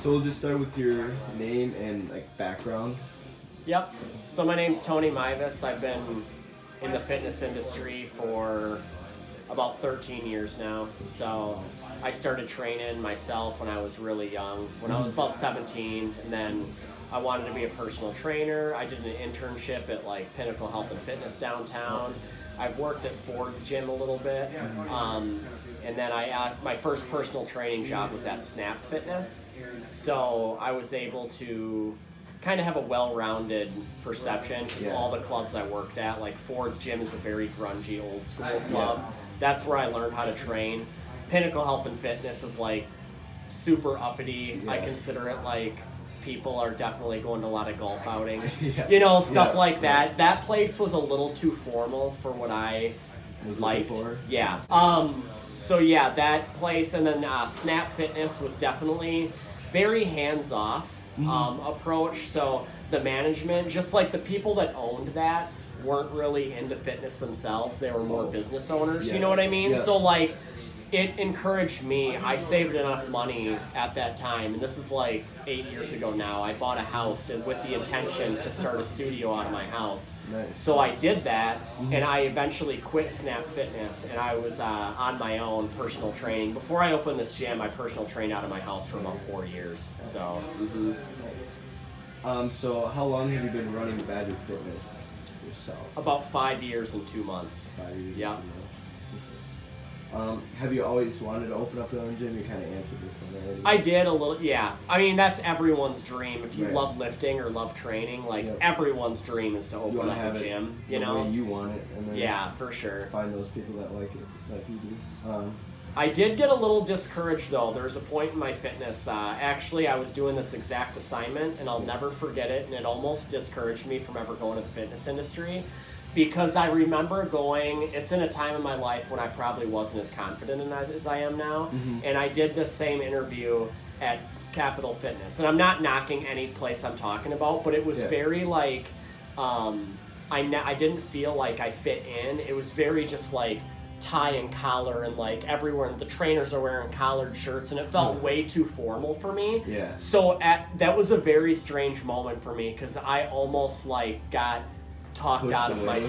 So we'll just start with your name and like background. Yep. So my name's Tony Meives. I've been in the fitness industry for about 13 years now. So I started training myself when I was really young, when I was about 17, and then I wanted to be a personal trainer. I did an internship at like Pinnacle Health and Fitness downtown. I've worked at Ford's gym a little bit, and then my first personal training job was at Snap Fitness. So I was able to kind of have a well-rounded perception because all the clubs I worked at, like Ford's gym is a very grungy old school club. That's where I learned how to train. Pinnacle Health and Fitness is like super uppity. I consider it like people are definitely going to a lot of golf outings, you know, stuff like that. That place was a little too formal for what I liked. Yeah. So yeah, that place, and then Snap Fitness was definitely very hands-off approach. So the management, just like the people that owned that, weren't really into fitness themselves. They were more business owners. You know what I mean? So like, it encouraged me. I saved enough money at that time, and this is like 8 years ago now. I bought a house and with the intention to start a studio out of my house. So I did that, and I eventually quit Snap Fitness, and I was on my own personal training. Before I opened this gym, I personal trained out of my house for about 4 years. So. So how long have you been running Badger Fitness yourself? About 5 years and 2 months. 5 years. Yeah. Have you always wanted to open up your own gym? You kind of answered this one already. I did a little, yeah. I mean, that's everyone's dream. If you love lifting or love training, like everyone's dream is to open up a gym. You know, the way you want it, and then for sure. Find those people that like it, like you do. I did get a little discouraged though. There's a point in my fitness. Actually, I was doing this exact assignment, and I'll never forget it. And it almost discouraged me from ever going to the fitness industry. Because I remember going, it's in a time in my life when I probably wasn't as confident as I am now. And I did this same interview at Capital Fitness. And I'm not knocking any place I'm talking about, but it was very like, I didn't feel like I fit in. It was very just like tie and collar, and like everywhere the trainers are wearing collared shirts, and it felt way too formal for me. So that was a very strange moment for me, because I almost like got talked out of my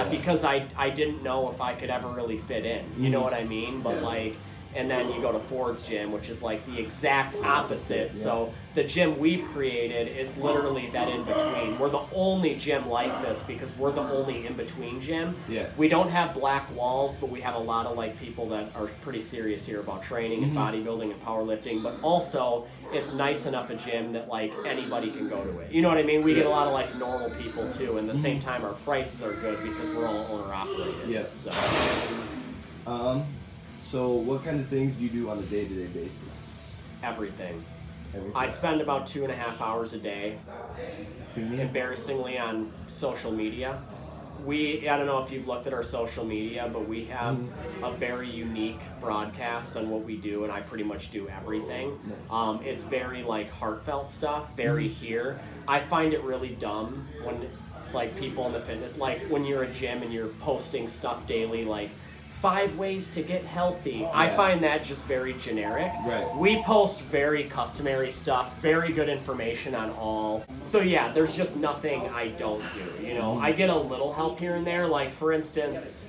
because I didn't know if I could ever really fit in, you know what I mean? But like, and then you go to Ford's gym, which is like the exact opposite. So the gym we've created is literally that in between. We're the only gym like this because we're the only in between gym. We don't have black walls, but we have a lot of like people that are pretty serious here about training and bodybuilding and powerlifting. But also, it's nice enough a gym that like anybody can go to it. You know what I mean? We get a lot of like normal people too, and at the same time our prices are good because we're all owner operated. So what kind of things do you do on a day-to-day basis? Everything. I spend about 2.5 hours a day, embarrassingly, on social media. I don't know if you've looked at our social media, but we have a very unique broadcast on what we do, and I pretty much do everything. It's very like heartfelt stuff, very here. I find it really dumb when like people in the fitness, like when you're a gym and you're posting stuff daily, like 5 ways to get healthy. I find that just very generic. We post very customary stuff, very good information on all. So yeah, there's just nothing I don't do, you know. I get a little help here and there. Like for instance,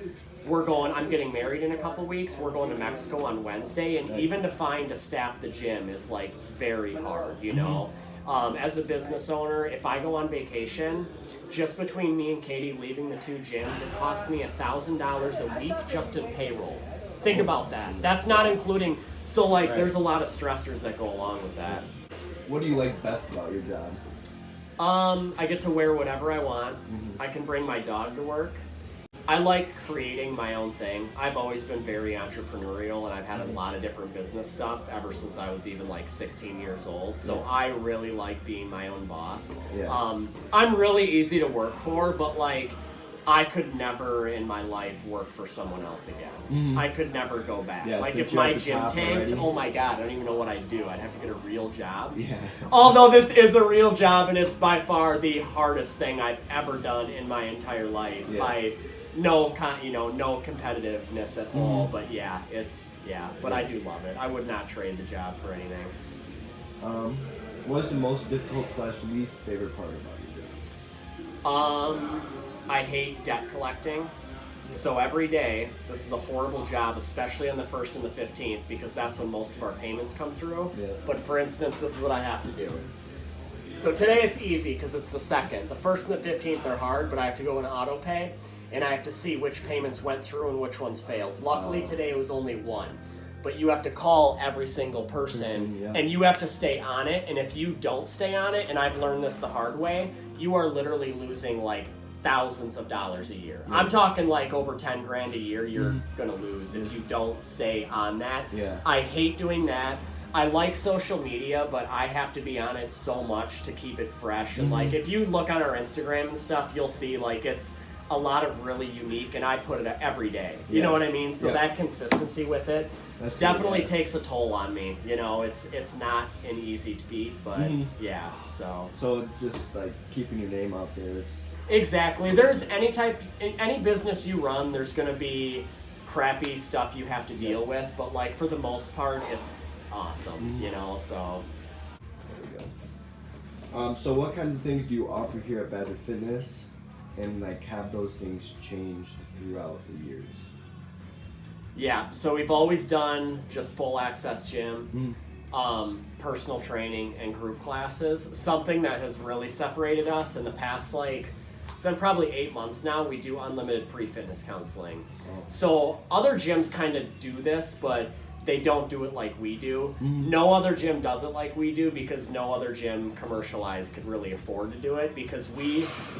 I'm getting married in a couple weeks. We're going to Mexico on Wednesday, and even to find to staff the gym is like very hard, you know. As a business owner, if I go on vacation, just between me and Katie leaving the 2 gyms, it costs me $1,000 a week just in payroll. Think about that. That's not including, so like there's a lot of stressors that go along with that. What do you like best about your job? I get to wear whatever I want. I can bring my dog to work. I like creating my own thing. I've always been very entrepreneurial, and I've had a lot of different business stuff ever since I was even like 16 years old. So I really like being my own boss. I'm really easy to work for, but like I could never in my life work for someone else again. I could never go back. Like if my gym tanked, oh my God, I don't even know what I'd do. I'd have to get a real job. Although this is a real job, and it's by far the hardest thing I've ever done in my entire life. No competitiveness at all, but but I do love it. I would not trade the job for anything. What's the most difficult / least favorite part about your gym? I hate debt collecting. So every day, this is a horrible job, especially on the 1st and the 15th, because that's when most of our payments come through. Yeah. But for instance, this is what I have to do. So today it's easy because it's the 2nd. The 1st and the 15th are hard, but I have to go in auto pay, and I have to see which payments went through and which ones failed. Luckily today it was only one. But you have to call every single person, yeah. and you have to stay on it, and if you don't stay on it, and I've learned this the hard way, you are literally losing like thousands of dollars a year. I'm talking like over 10 grand a year you're gonna lose if you don't stay on that. Yeah. I hate doing that. I like social media, but I have to be on it so much to keep it fresh. And like if you look on our Instagram and stuff, you'll see like it's a lot of really unique, and I put it every day. You know what I mean? So that consistency with it definitely takes a toll on me. You know, it's not an easy feat, but yeah. So just like keeping your name out there. Exactly. There's any business you run, there's going to be crappy stuff you have to deal with, but like for the most part, it's awesome, you know, so. There we go. So what kinds of things do you offer here at Badger Fitness, and like have those things changed throughout the years? Yeah, so we've always done just full access gym, personal training, and group classes. Something that has really separated us in the past, like, it's been probably 8 months now, we do unlimited free fitness counseling. So other gyms kind of do this, but they don't do it like we do. No other gym does it like we do, because no other gym commercialized could really afford to do it, because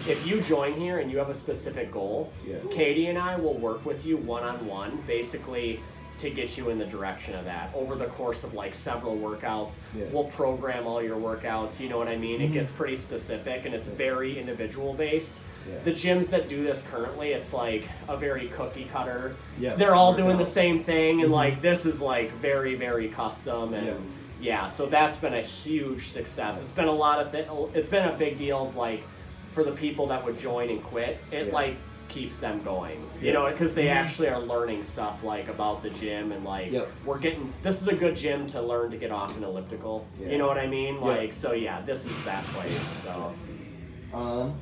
if you join here and you have a specific goal, Katie and I will work with you one-on-one, basically to get you in the direction of that over the course of like several workouts. We'll program all your workouts, you know what I mean? It gets pretty specific, and it's very individual based. The gyms that do this currently, it's like a very cookie cutter. They're all doing the same thing, and like this is like very, very custom, and so that's been a huge success. It's been it's been a big deal, like for the people that would join and quit. It like keeps them going, you know, because they actually are learning stuff like about the gym, and like this is a good gym to learn to get off an elliptical, you know what I mean, like so this is that place. So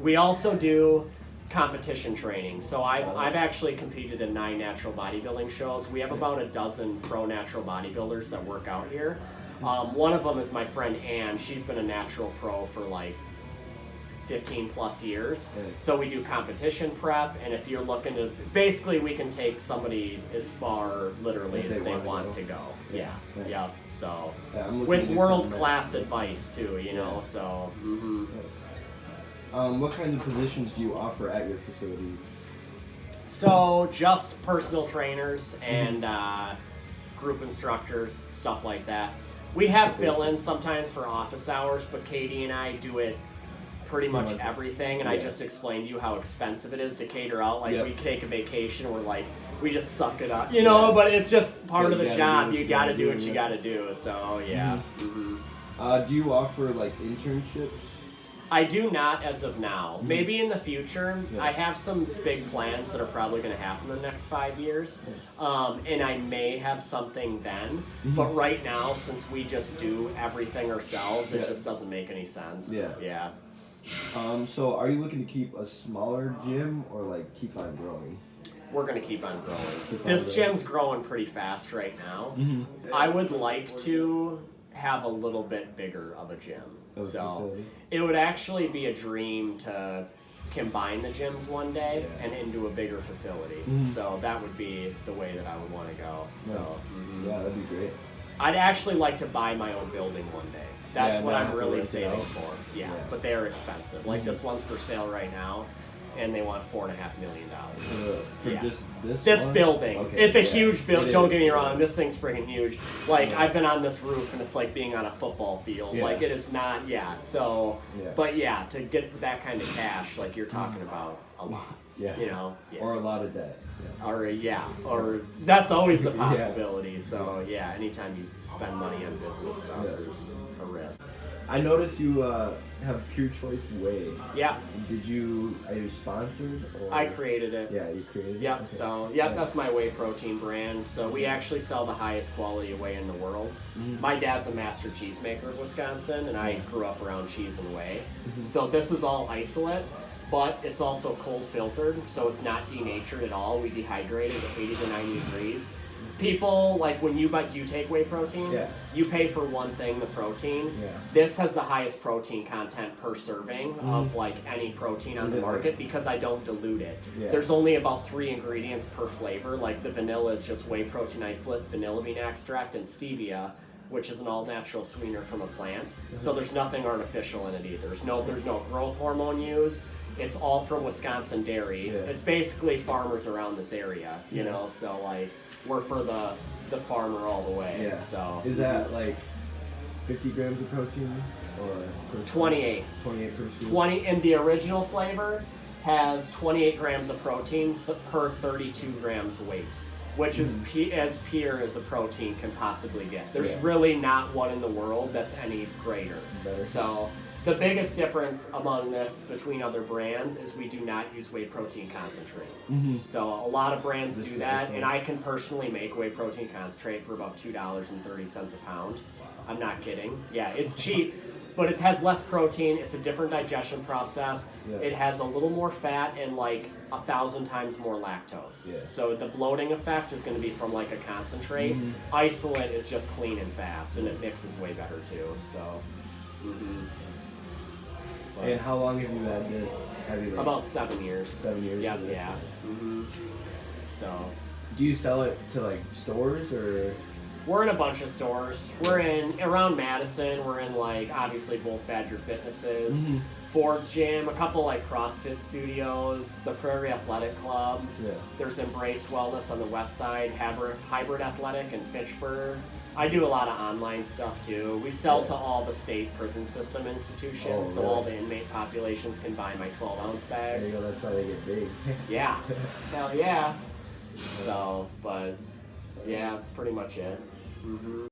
we also do competition training. So I've actually competed in 9 natural bodybuilding shows. We have about a dozen pro natural bodybuilders that work out here. One of them is my friend Ann. She's been a natural pro for like 15 plus years. So we do competition prep, and if you're looking to, basically we can take somebody as far literally as they want to go. So with world class advice too, you know, so. What kinds of positions do you offer at your facilities? So just personal trainers and group instructors, stuff like that. We have fill-ins sometimes for office hours, but Katie and I do it pretty much everything, and I just explained to you how expensive it is to cater out. Like we take a vacation, we're like, we just suck it up, you know, but it's just part of the job. You gotta do what you gotta do, so do you offer like internships? I do not as of now. Maybe in the future. I have some big plans that are probably going to happen in the next 5 years, and I may have something then. But right now, since we just do everything ourselves, it just doesn't make any sense. So are you looking to keep a smaller gym or like keep on growing? We're going to keep on growing. This gym's growing pretty fast right now. I would like to have a little bit bigger of a gym. So it would actually be a dream to combine the gyms one day and into a bigger facility. So that would be the way that I would want to go. So that'd be great. I'd actually like to buy my own building one day. That's what I'm really saving for. But they're expensive. Like this one's for sale right now, and they want $4.5 million for just this one? building. Okay, it's a huge building. Don't get me wrong. Yeah. This thing's friggin' huge. Like I've been on this roof, and it's like being on a football field. Yeah. Like it is not. So, but to get that kind of cash, like you're talking about a lot. Yeah. You know, yeah. Or a lot of debt. Yeah. Or that's always the possibility. So yeah, anytime you spend money on business stuff, there's a risk. I noticed you have Pure Choice Whey. Yeah. Are you sponsored? Or? I created it. Yeah, you created it? Yep, Okay. so that's my whey protein brand. So we actually sell the highest quality of whey in the world. Mm-hmm. My dad's a master cheesemaker of Wisconsin, and I grew up around cheese and whey. Mm-hmm. So this is all isolate, but it's also cold filtered, so it's not denatured at all. We dehydrate it at 80 to 90 degrees. People, like when you take whey protein, you pay for one thing, the protein. Yeah. This has the highest protein content per serving of like any protein on the market because I don't dilute it. Yeah. There's only about 3 ingredients per flavor. Like the vanilla is just whey protein isolate, vanilla bean extract, and stevia, which is an all-natural sweetener from a plant. So there's nothing artificial in it either. There's no growth hormone used. It's all from Wisconsin dairy. Yeah. It's basically farmers around this area, you know. So like we're for the farmer all the way. Yeah. So is that like 50 grams of protein or 28? 28 per scoop. 20 in the original flavor has 28 grams of protein per 32 grams weight, which is as pure as a protein can possibly get. There's really not one in the world that's any greater. Better. So the biggest difference among this between other brands is we do not use whey protein concentrate. So a lot of brands do that, and I can personally make whey protein concentrate for about $2.30 a pound. Wow. I'm not kidding. Yeah, it's cheap, but it has less protein. It's a different digestion process. Yeah. It has a little more fat and like 1,000 times more lactose. Yeah. So the bloating effect is going to be from like a concentrate. Isolate is just clean and fast, and it mixes way better too. So. And how long have you had this? About 7 years. 7 years. Yep, yeah. So. Do you sell it to like stores or? We're in a bunch of stores. We're in around Madison. We're in like obviously both Badger Fitnesses, Ford's Gym, a couple like CrossFit studios, the Prairie Athletic Club. Yeah. There's Embrace Wellness on the west side, Hybrid Athletic in Fitchburg. I do a lot of online stuff too. We sell to all the state prison system institutions, so all the inmate populations can buy my 12-ounce bags. There you go, that's why they get big. Yeah. Hell yeah. So, but yeah, that's pretty much it.